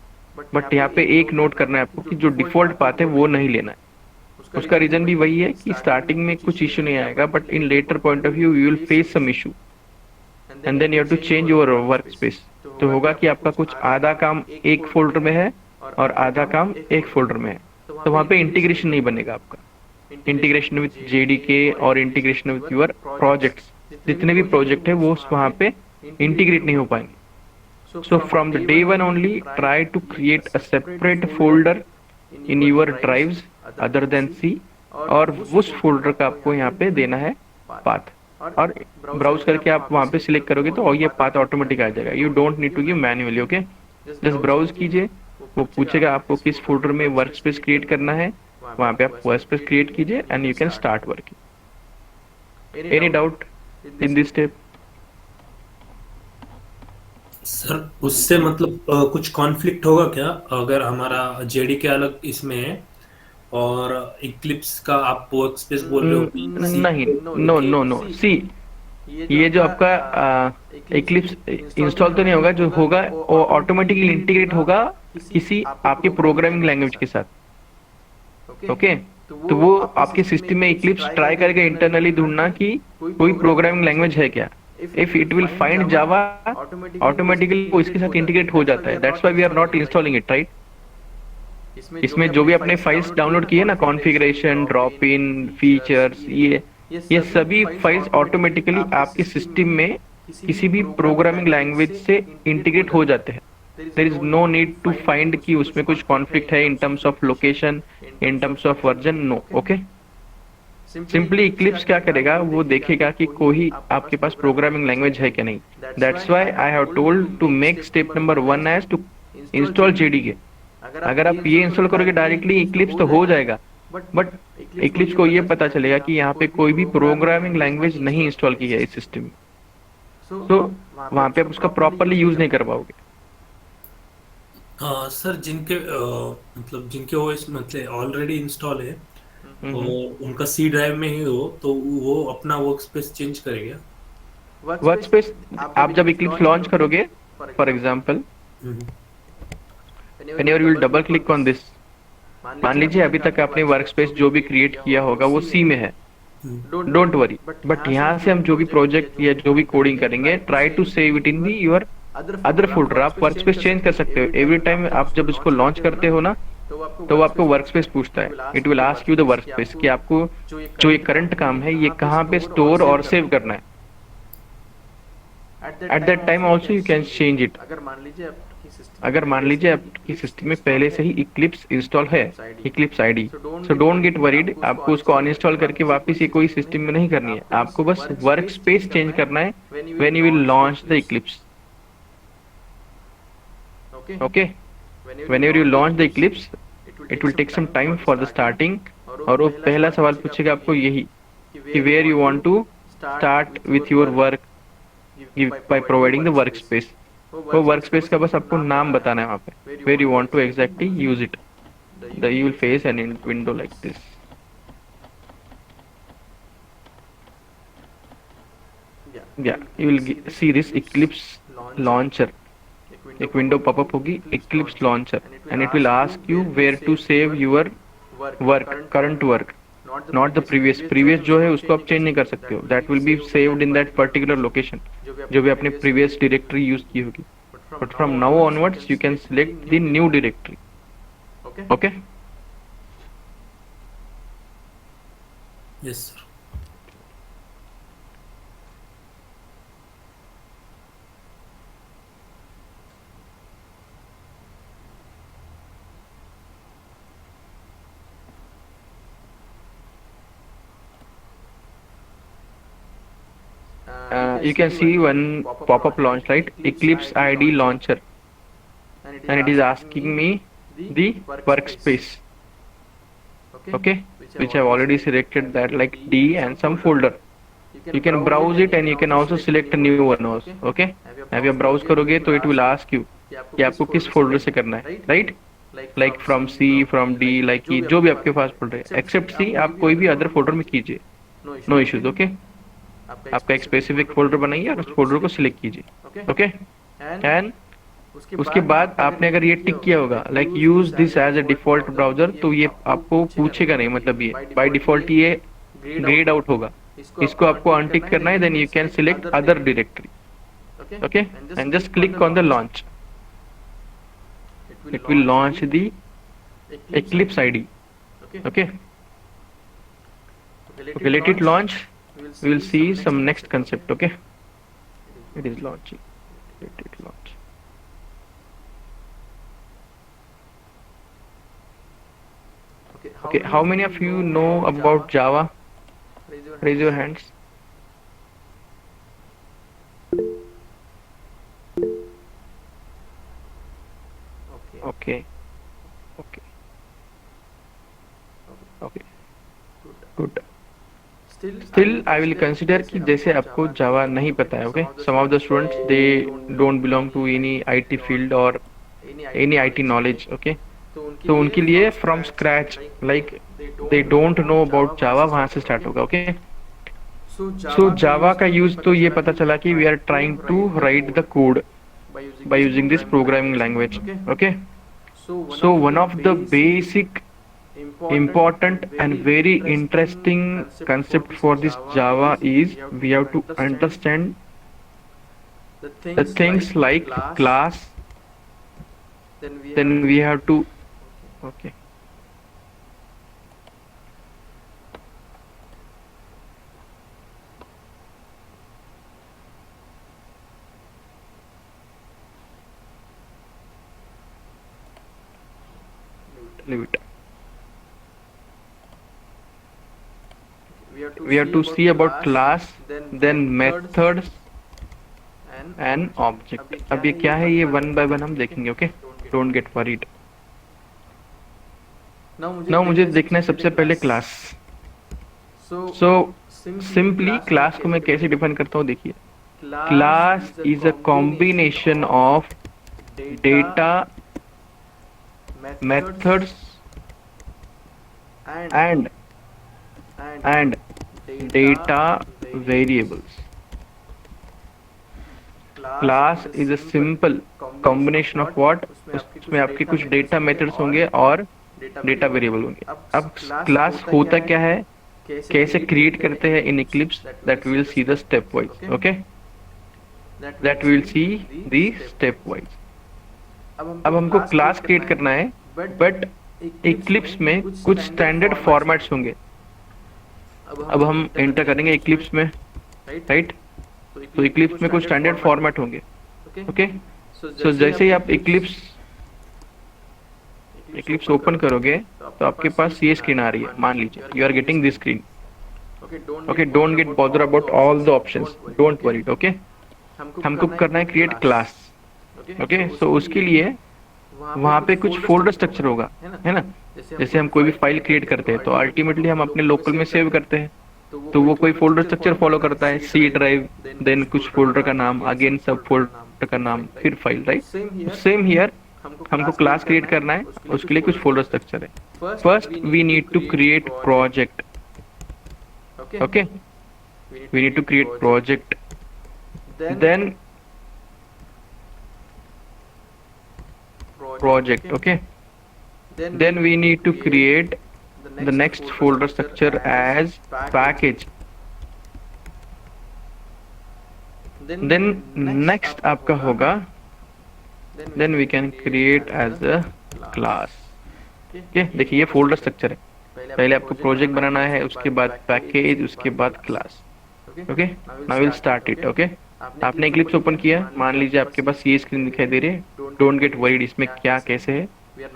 बट यहाँ पे एक नोट करना है आपको कि जो डिफॉल्ट पाथ है वो नहीं लेना है। उसका रीजन भी वही है कि स्टार्टिंग में कुछ इश्यू नहीं आएगा, but in later point of view you will face some issue and then you have to change your work space. तो होगा कि आपका कुछ आधा काम एक फोल्डर में है और आधा काम एक फोल्डर में है, तो वहां पे इंटीग्रेशन नहीं बनेगा आपका, इंटीग्रेशन विथ JDK और इंटीग्रेशन विथ योर प्रोजेक्ट्स जितने भी प्रोजेक्ट है वो वहाँ पे इंटीग्रेट नहीं हो पाएंगे. So from the day one only, try to create a separate folder in your drives other than C, और उस फोल्डर का आपको यहाँ पे देना है पाथ, और ब्राउज करके आप वहाँ पे सिलेक्ट करोगे तो ये पाथ ऑटोमेटिक आ जाएगा. You don't need to give manually. Okay, just browse कीजिए, वो पूछेगा आपको किस फोल्डर में वर्क स्पेस क्रिएट करना है, वहाँ पे आप वर्क स्पेस क्रिएट कीजिए and you can start working. Any doubt in this step? Sir उससे मतलब कुछ कॉन्फ्लिक्ट होगा क्या अगर हमारा जेडीके अलग इसमें है और इक्लिप्स का आप वर्क स्पेस बोल रहे हो? नहीं, नो नो नो. सी, ये जो आपका इक्लिप्स इंस्टॉल तो नहीं होगा, जो होगा वो ऑटोमेटिकली इंटीग्रेट होगा किसी आपके प्रोग्रामिंग लैंग्वेज के साथ. ओके, तो वो आपके सिस्टम में इक्लिप्स ट्राई करके इंटरनली ढूंढना कि कोई प्रोग्रामिंग लैंग्वेज है क्या. If it will find Java, automatically वो इसके साथ इंटीग्रेट हो जाता है. That's why we are not installing it, right. इसमें जो भी अपने फाइल्स डाउनलोड किए ना, कॉन्फ़िगरेशन, ड्रॉप इन, फीचर्स, ये सभी फाइल्स ऑटोमेटिकली आपके सिस्टम में किसी भी प्रोग्रामिंग लैंग्वेज से इंटीग्रेट हो जाते हैं. There is no need to find कि उसमें कुछ कॉन्फ्लिक्ट है in terms of location, in terms of version. No. Okay, simply Eclipse क्या करेगा, वो देखेगा कि कोई आपके पास प्रोग्रामिंग लैंग्वेज है क्या नहीं. That's why I have told to make step number 1 as to install JDK. अगर आप ये इंस्टॉल करोगे डायरेक्टली इक्लिप्स तो हो जाएगा, बट इक्लिप्स को ये पता चलेगा कि यहाँ पे कोई भी प्रोग्रामिंग लैंग्वेज नहीं इंस्टॉल की है इस सिस्टम में, तो वहाँ पे आप उसका प्रॉपरली यूज नहीं कर पाओगे. सर जिनके मतलब जिनके ओएस मतलब ऑलरेडी इंस्टॉल है और उनका सी ड्राइव में ही हो तो वो अपना वर्क स्पेस चेंज करेगा? वर्क स्पेस आप जब इक्लिप्स लॉन्च करोगे, for example whenever you will double click on this, मान लीजिए अभी तक आपने वर्क स्पेस जो भी क्रिएट किया होगा वो सी में है, डोंट वरी. बट यहाँ से हम जो भी प्रोजेक्ट या जो भी कोडिंग करेंगे, try to save it in the your other folder. आप वर्क स्पेस चेंज कर सकते हो एवरी टाइम. आप जब इसको लॉन्च करते हो ना, तो वो आपको वर्क स्पेस पूछता है. It will ask you the work space कि आपको जो ये करंट काम है ये कहाँ पे स्टोर और सेव करना है. At that time also you can change it. अगर मान लीजिए आपकी सिस्टम में पहले से ही इक्लिप्स इंस्टॉल है, Eclipse ID, so don't get worried. आपको उसको अनइंस्टॉल करके वापस ये कोई सिस्टम में नहीं करनी है. आपको बस वर्क स्पेस चेंज करना है when you will launch the Eclipse. Okay, whenever you launch the eclipse it will take some time for the starting, और वो पहला सवाल पूछेगा आपको यही कि where you want to start with your work by providing the workspace. वो workspace का बस आपको नाम बताना है वहाँ पे, where you want to exactly use it. You will face an window like this. Yeah, you will see this Eclipse launcher. एक विंडो पॉपअप होगी, Eclipse launcher, and it will ask you where to save your work, current work, not the previous जो है उसको आप change नहीं कर सकते हो. That will be saved in that particular location जो भी आपने प्रीवियस डायरेक्टरी यूज की होगी. But from now onwards you can select the new directory. Okay, yes sir. you can see one pop-up launch, right? Eclipse ID launcher, and it is asking me the workspace. Okay, which I've already selected that, like D and some folder. You can browse it and you can also select a new one also. Okay, अब आप browse करोगे तो it will ask you कि आपको किस folder से करना है, right? Like from C, from D, like जो भी आपके पास फोल्डर है, except C आप कोई भी अदर फोल्डर में कीजिए, no issues. Okay, आपका एक स्पेसिफिक फोल्डर बनाइए और उस फोल्डर को सिलेक्ट कीजिए. ओके, एंड उसके बाद आपने अगर ये टिक किया होगा like use this as a default browser, तो ये आपको पूछेगा नहीं, मतलब ये बाय डिफॉल्ट ये ग्रेड आउट होगा. इसको आपको अनटिक करना है, then you can select other directory. Okay, and just click on the launch. It will launch the Eclipse IDE. Okay, let it launch. we will see some next concept. Okay, it is launching. Let it launch. Okay, how many of you know about Java? Raise your hands. Okay, okay, okay, good. Still I will consider कि जैसे आपको जावा नहीं पता है. Okay, some of the students they don't belong to any IT field or any IT knowledge. Okay, तो उनके लिए from scratch like they don't know about Java वहाँ से start होगा. Okay, so Java का use तो ये पता चला कि we are trying to write the code by using this programming language. Okay, so one of the basic important and very interesting concept for this Java is we have to understand the things like class. Then we have to okay. Leave it. We have to see about class, then methods and object. अब ये क्या है, ये one by one हम देखेंगे. Okay, don't get worried. Now मुझे देखना है सबसे पहले class. So simply class को मैं कैसे define करता हूँ देखिए. Class is a combination of data, methods and data variables. Class is a simple combination of what? उसमें आपके कुछ data methods होंगे और data variable होंगे. अब class होता क्या है, कैसे create करते हैं in Eclipse, that we will see the stepwise. Okay, that we will see the stepwise. अब हमको class create करना है, but Eclipse में कुछ standard formats होंगे. अब हम एंटर करेंगे Eclipse में, राइट? तो Eclipse में कुछ स्टैंडर्ड फॉर्मेट होंगे. ओके, सो जैसे ही आप Eclipse ओपन करोगे तो आपके पास ये स्क्रीन आ रही है. मान लीजिए you are getting this screen. Okay, don't get bother about all the options, don't worry. Okay, हमको करना है क्रिएट क्लास. ओके, सो उसके लिए वहाँ पे कुछ फोल्डर स्ट्रक्चर होगा, है ना? जैसे हम कोई भी फाइल क्रिएट करते हैं तो अल्टीमेटली हम अपने लोकल में सेव करते हैं, तो वो कोई फोल्डर स्ट्रक्चर फॉलो करता है. सी ड्राइव, देन कुछ फोल्डर का नाम, अगेन सब फोल्डर का नाम, फिर फाइल, राइट? सेम हियर हमको क्लास क्रिएट करना है, उसके लिए कुछ फोल्डर स्ट्रक्चर है. First we need to create project. Okay, we need to create project. Then project. Okay, then we need to create the next folder structure as package. Then next आपका होगा, then we can create as a class. Okay, देखिए ये folder structure है. पहले आपको project बनाना है, उसके बाद पैकेज, उसके बाद class. Okay, now will start it. Okay, आपने Eclipse ओपन किया, मान लीजिए आपके पास ये स्क्रीन दिखाई दे रही है. डोंट गेट वरीड इसमें क्या कैसे है,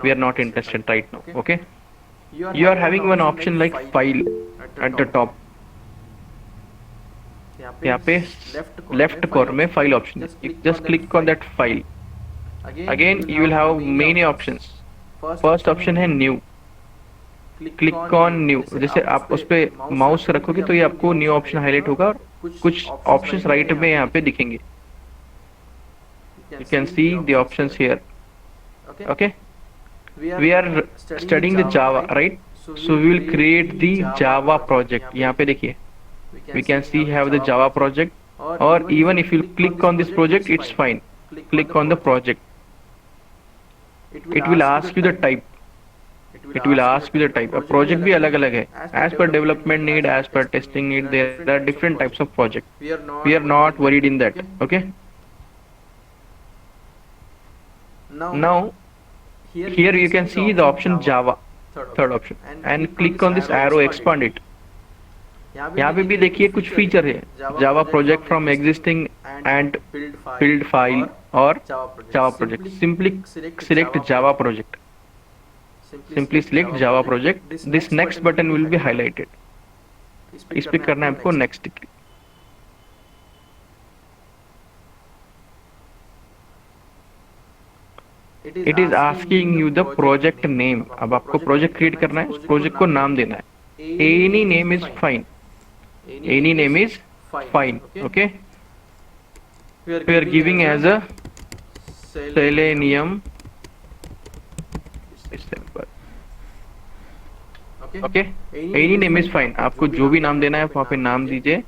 we are not interested right now. Okay, you are having one option like file at the top. यहाँ पे लेफ्ट कॉर्नर में फाइल ऑप्शन है. Just click on that file. Again you will have many options. First option है new. Click on new. जैसे आप उस पे mouse रखोगे तो ये आपको न्यू ऑप्शन हाईलाइट होगा और कुछ ऑप्शंस राइट में यहाँ पे दिखेंगे. You can see the options here. Okay, we are studying the Java, right? So we will create the Java project. यहाँ पे देखिए we can see have the Java project, or even if you click on this project it's fine. Click on the project. It will ask you the type. It will ask you the type. अब project भी अलग अलग है. As per development need, as per testing need, there are different types of project. We are not worried in that. Okay. Now here you can see the option Java, third option, and click on this arrow, expand it. यहाँ पे भी देखिए कुछ feature है, Java project from existing and build file और Java project. Simply select Java project, simply select Java project. This next button will be highlighted, इस पे करना है आपको next click. It is asking you the project name. अब आपको project create करना है, उस प्रोजेक्ट को नाम देना है। Any name is fine, any name is fine. Okay, we are giving as a Selenium December. Okay, any name is fine. आपको जो भी नाम देना है वहां पे नाम दीजिए।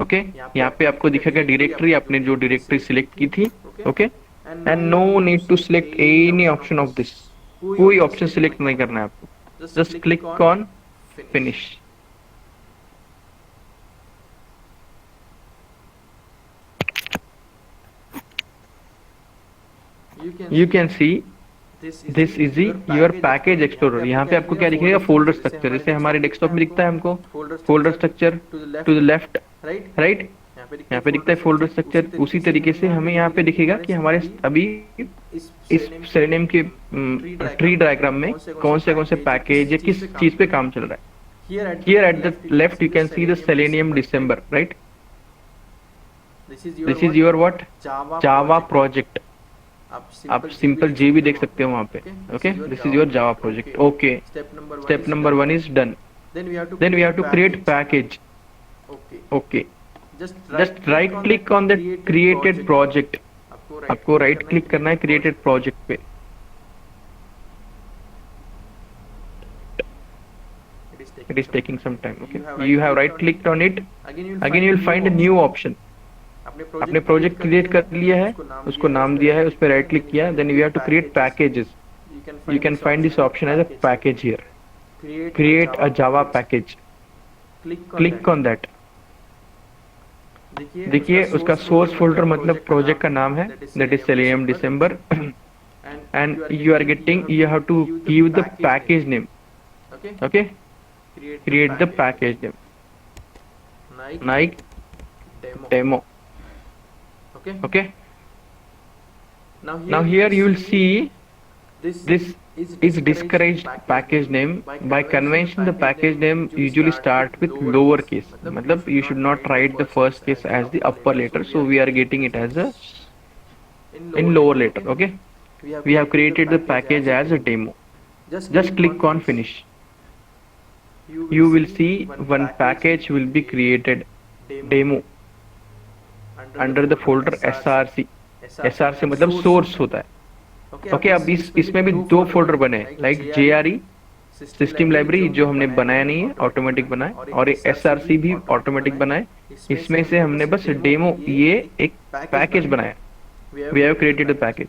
ओके, यहाँ पे आपको दिखेगा डायरेक्टरी, आपने जो डायरेक्टरी सिलेक्ट की थी। Okay, and no need to select any option of this. कोई ऑप्शन सिलेक्ट नहीं करना है आपको, just click on finish. You can see this is your package explorer. यहाँ पे आपको क्या दिखेगा, फोल्डर स्ट्रक्चर, जैसे हमारे डेस्कटॉप में दिखता है हमको folder structure to the left right, यहाँ पे दिखता है फोल्डर स्ट्रक्चर। उसी तरीके से हमें यहाँ पे दिखेगा कि हमारे अभी इस सेलेनियम के ट्री डायग्राम में कौन से पैकेज या किस चीज पे काम चल रहा है। Here at the left you can see the selenium December right. This is your what, Java project. आप सिंपल जी भी देख सकते हो वहां पे। Okay, this is your Java project. Okay, step number 1 is done. Then we have to create package. Okay, just right click on the created project. आपको right click करना है क्रिएटेड प्रोजेक्ट पे। It is taking some time. Okay, you have right clicked on it. Again you will find a new option. आपने project create कर लिया है, उसको नाम दिया है, उस पर राइट क्लिक किया, then we have to create packages. You can find this option as a package here, create a Java package. Click on that. देखिए उसका सोर्स फोल्डर मतलब प्रोजेक्ट का नाम है, that is Selenium December, and you are getting, you have to give the package name. Okay, create the package name Naik demo. Okay, now here you will see this is discouraged package name. By convention the package name usually start with lower case, matlab you should not write the first case as the upper letter, so we are getting it as a in lower letter. Okay, we have created the package as a demo. Just click on finish. You will see one package will be created, demo, under the folder SRC। SRC मतलब source होता है। Okay, अब इसमें भी दो folder बने हैं, like JRE system library जो हमने बनाया नहीं है, ऑटोमेटिक बनाए, और एक SRC भी ऑटोमेटिक बनाए। इसमें से हमने बस डेमो ये एक पैकेज बनाया। We have created the package.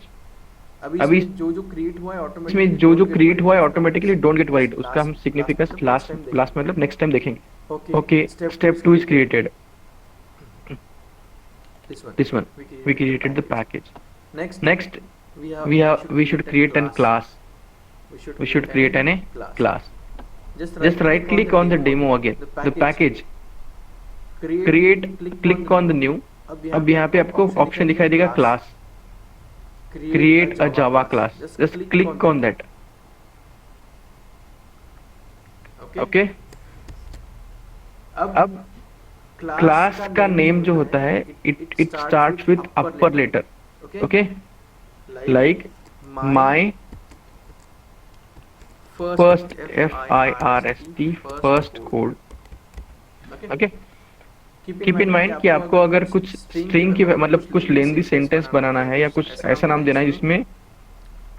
अभी इसमें जो क्रिएट हुआ है ऑटोमेटिकली, डोंट गेट वरीड, उसका हम सिग्निफिकेंस लास्ट मतलब नेक्स्ट टाइम देखेंगे। Okay, step 2 is created. This one we created the package. Next we should create an class. We should create a class. Just right click on the demo again, the package, create, click on the new। अब यहाँ पे आपको option दिखाई देगा class, create a Java class, just click on that। Okay, अब class का name जो होता है it starts with upper letter. Okay, like my first, FIRST first code. Okay, keep in mind कि आपको अगर कुछ स्ट्रिंग की मतलब कुछ लेंदी सेंटेंस बनाना है या कुछ ऐसा नाम देना है जिसमें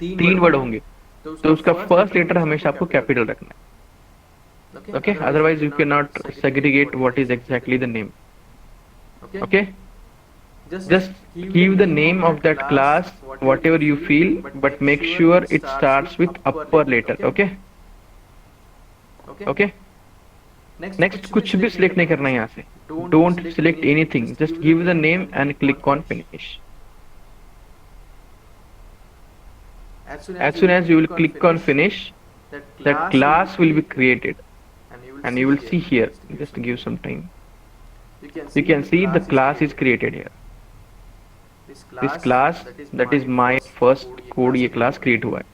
3 वर्ड होंगे, तो उसका फर्स्ट लेटर हमेशा आपको कैपिटल रखना है। Okay, otherwise you cannot segregate what is exactly the name। Okay, just give the name of that class whatever you feel, but make sure it starts with upper letter। Okay, okay, next कुछ भी select नहीं करना है यहाँ से, don't select anything, just give the name and click on finish। As soon as you will click on finish, that class will be created, and you will see here, just give some time, you can see the class is created here. This class, that is my first code, ये class create हुआ है.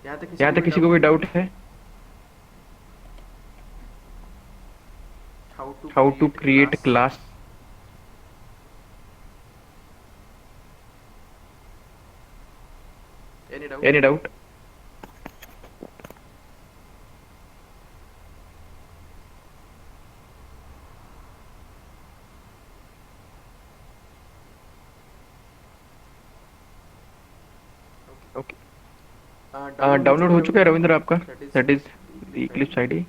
यहाँ तक किसी को कोई doubt है? How to create class? Any doubt? Okay. Download हो चुका है रविंद्र आपका? That is the Eclipse ID.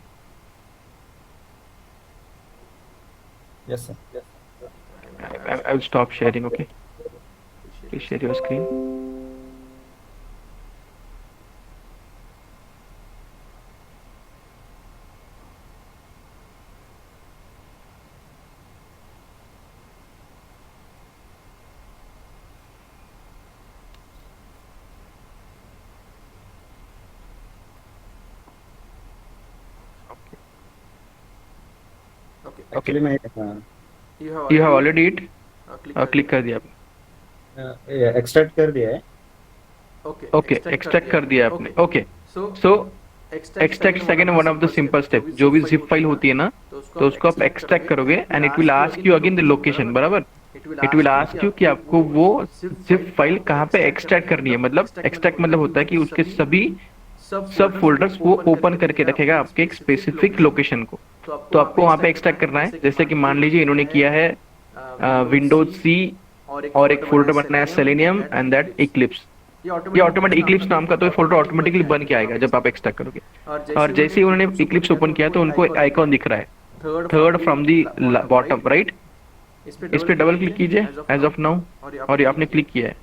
Yes, sir. I will stop sharing. Okay. Please share your screen. Actually, मैं You have already it. Click कर दिया आपने. Extract कर दिया है. ओके, एक्सट्रैक्ट कर दिया आपने. Okay, so extract second one of the simple step. जो भी जिप फाइल होती है ना, तो उसको आप एक्सट्रैक्ट करोगे and it will ask you again the location. बराबर, इट विल आस्क यू कि आपको वो जिप फाइल कहाँ पे एक्सट्रैक्ट करनी है. मतलब एक्सट्रैक्ट मतलब होता है कि उसके सभी सब फोल्डर्स वो ओपन करके रखेगा आपके एक स्पेसिफिक लोकेशन को. तो आपको वहाँ पे एक्सट्रैक्ट करना है. जैसे कि मान लीजिए इन्होंने किया है विंडोज सी और एक फोल्डर बनाया सेलेनियम एंड दैट इक्लिप्स. ये ऑटोमेटिक इक्लिप्स नाम का तो फोल्डर ऑटोमेटिकली बन के आएगा जब आप एक्सट्रैक्ट करोगे. और जैसे ही उन्होंने इक्लिप्स ओपन किया तो उनको आइकॉन दिख रहा है third from the bottom, right. इस पे डबल क्लिक कीजिए एज ऑफ नाउ, और ये आपने क्लिक किया है.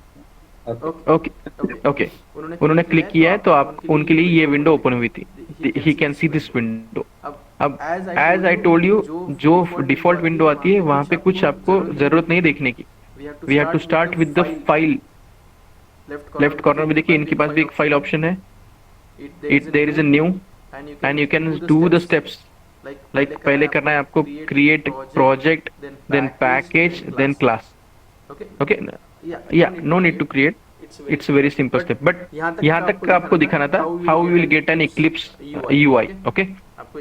ओके, उन्होंने क्लिक किया है तो आप उनके लिए ये विंडो ओपन हुई थी. He can see this window. अब एज आई टोल्ड यू, जो डिफॉल्ट विंडो आती है वहां पे कुछ आपको जरूरत नहीं देखने की. We have to start with the file. Left corner में देखिए इनके पास भी एक फाइल ऑप्शन है. There is a new and you can do the steps. Like पहले करना है आपको create project, then package, then class. Okay, या no need to create. It's very simple step. But यहाँ तक का आपको दिखाना था how you will get an Eclipse UI. Okay,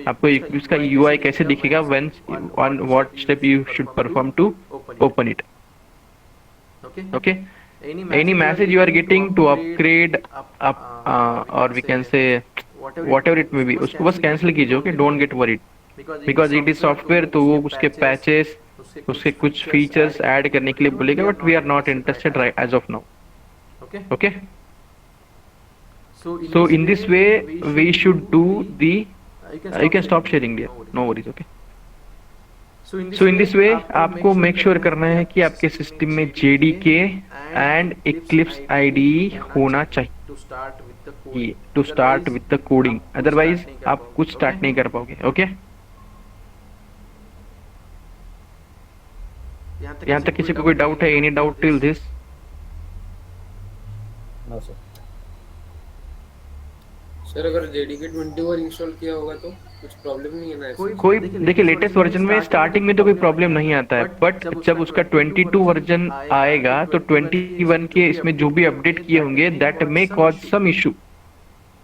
आपको इक्लिप्स का यूआई कैसे दिखेगा, when on what step you should perform to open it. Okay, any message you are getting to upgrade up or we can say whatever it may be, उसको बस cancel कीजिए. Okay, don't gate worried because it is software. तो वो उसके patches, उसके कुछ features add करने के लिए बोलेगा, but we are not interested right as of now. Okay, so in this way we should do the you can stop sharing there, no worries. Okay, so in this way आपको make sure करना है कि आपके system में JDK and Eclipse IDE होना चाहिए to start with the coding. Otherwise आप कुछ स्टार्ट नहीं कर पाओगे. ओके, यहाँ तक किसी को कोई डाउट है? Any doubt till this? No sir. Sir अगर JDK 21 इंस्टॉल किया होगा तो कुछ प्रॉब्लम नहीं है ना? कोई देखिए लेटेस्ट वर्जन में स्टार्टिंग में तो कोई प्रॉब्लम नहीं आता है, बट जब उसका 22 वर्जन आएगा तो 21 के इसमें जो भी अपडेट किए होंगे that may cause some issue.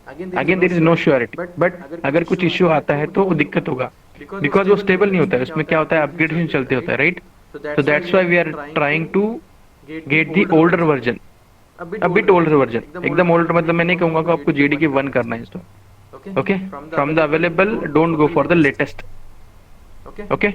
Again there is no surety, but अगर कुछ इशू आता है तो वो दिक्कत होगा बिकॉज वो स्टेबल नहीं होता है. उसमें क्या होता है, अपग्रेडेशन चलते होता है, right. So that's why we are trying to get the older version, a bit older version. एकदम older मतलब मैं नहीं कहूँगा कि आपको JDK 1 करना है install. Okay, from the available, don't go for the latest. Okay.